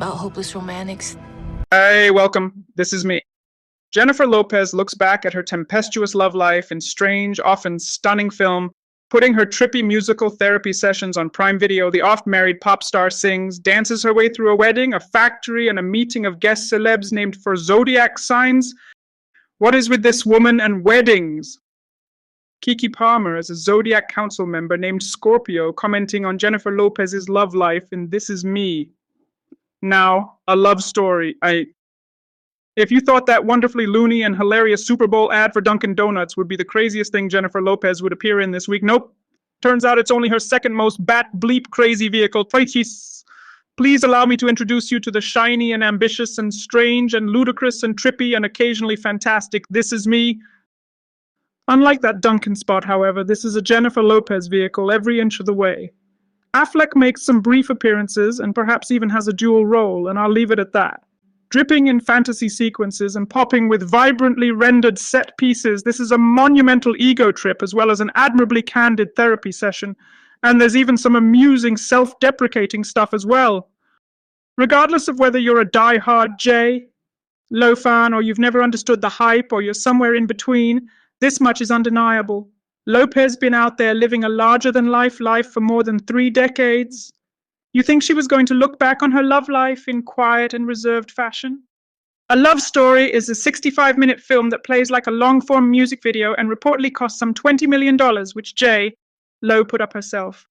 about hopeless romantics. Hey, welcome. This is me. Jennifer Lopez looks back at her tempestuous love life in strange, often stunning film, putting her trippy musical therapy sessions on Prime Video. The oft-married pop star sings, dances her way through a wedding, a factory, and a meeting of guest celebs named for zodiac signs. What is with this woman and weddings? Keke Palmer is a Zodiac Council member named Scorpio, commenting on Jennifer Lopez's love life in This Is Me. Now, a love story. If you thought that wonderfully loony and hilarious Super Bowl ad for Dunkin' Donuts would be the craziest thing Jennifer Lopez would appear in this week, nope. Turns out it's only her second most bat-bleep crazy vehicle. Please allow me to introduce you to the shiny and ambitious and strange and ludicrous and trippy and occasionally fantastic This Is Me. Unlike that Dunkin' spot, however, this is a Jennifer Lopez vehicle every inch of the way. Affleck makes some brief appearances and perhaps even has a dual role, and I'll leave it at that. Dripping in fantasy sequences and popping with vibrantly rendered set pieces, this is a monumental ego trip as well as an admirably candid therapy session, and there's even some amusing self-deprecating stuff as well. Regardless of whether you're a die-hard Lo fan or you've never understood the hype or you're somewhere in between, this much is undeniable. Lopez been out there living a larger-than-life life for more than 3 decades. You think she was going to look back on her love life in quiet and reserved fashion? A Love Story is a 65-minute film that plays like a long-form music video and reportedly cost some $20 million, which Lo put up herself.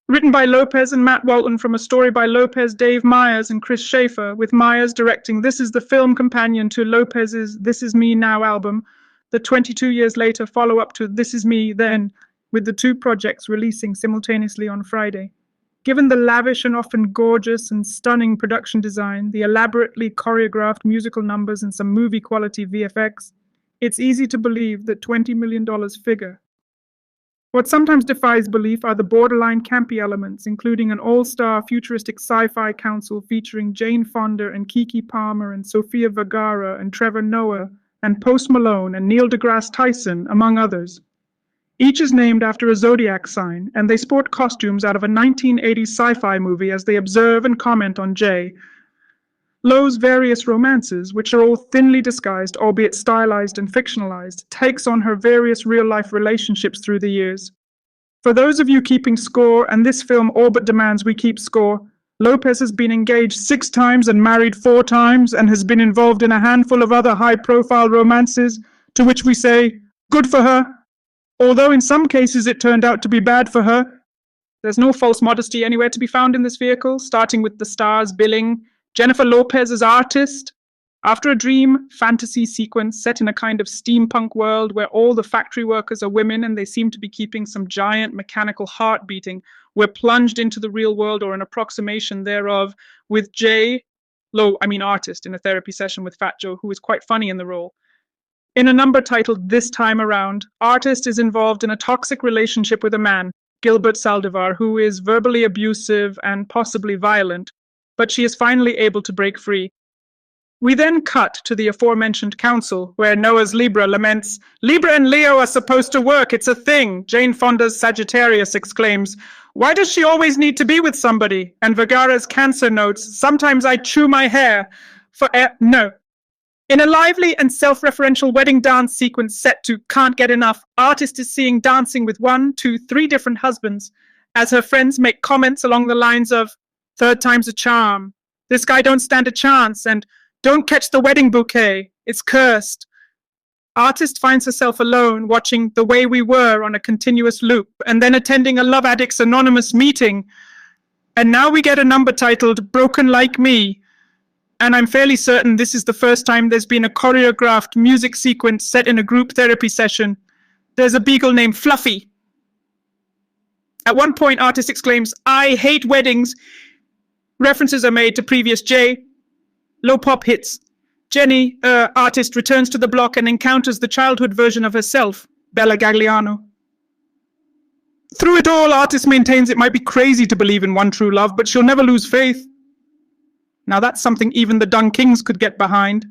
Written by Lopez and Matt Walton from a story by Lopez, Dave Meyers, and Chris Schaefer, with Meyers directing, this is the film companion to Lopez's This Is Me Now album, the 22 years later follow-up to This Is Me Then, with the 2 projects releasing simultaneously on Friday. Given the lavish and often gorgeous and stunning production design, the elaborately choreographed musical numbers and some movie-quality VFX, it's easy to believe that $20 million figure. What sometimes defies belief are the borderline campy elements, including an all-star futuristic sci-fi council featuring Jane Fonda and Keke Palmer and Sofia Vergara and Trevor Noah and Post Malone and Neil deGrasse Tyson, among others. Each is named after a zodiac sign, and they sport costumes out of a 1980s sci-fi movie as they observe and comment on Lo's various romances, which are all thinly disguised, albeit stylized and fictionalized, takes on her various real-life relationships through the years. For those of you keeping score, and this film all but demands we keep score, Lopez has been engaged 6 times and married 4 times, and has been involved in a handful of other high-profile romances, to which we say, good for her. Although in some cases it turned out to be bad for her. There's no false modesty anywhere to be found in this vehicle, starting with the stars billing Jennifer Lopez as artist. After a dream fantasy sequence set in a kind of steampunk world where all the factory workers are women and they seem to be keeping some giant mechanical heart beating, we're plunged into the real world, or an approximation thereof, with artist, in a therapy session with Fat Joe, who is quite funny in the role. In a number titled This Time Around, Artist is involved in a toxic relationship with a man, Gilbert Saldivar, who is verbally abusive and possibly violent, but she is finally able to break free. We then cut to the aforementioned council, where Noah's Libra laments, Libra and Leo are supposed to work, it's a thing. Jane Fonda's Sagittarius exclaims, why does she always need to be with somebody? And Vergara's Cancer notes, sometimes I chew my hair for no. In a lively and self-referential wedding dance sequence set to Can't Get Enough, Artist is seeing dancing with 1, 2, 3 different husbands, as her friends make comments along the lines of, 3rd time's a charm, this guy don't stand a chance, and don't catch the wedding bouquet, it's cursed. Artist finds herself alone watching The Way We Were on a continuous loop, and then attending a Love Addicts Anonymous meeting. And now we get a number titled Broken Like Me, and I'm fairly certain this is the first time there's been a choreographed music sequence set in a group therapy session. There's a beagle named Fluffy. At one point, Artist exclaims, I hate weddings. References are made to previous Low pop hits. Jenny, Artist, returns to the block and encounters the childhood version of herself, Bella Gagliano. Through it all, Artist maintains it might be crazy to believe in one true love, but she'll never lose faith. Now that's something even the Dung Kings could get behind.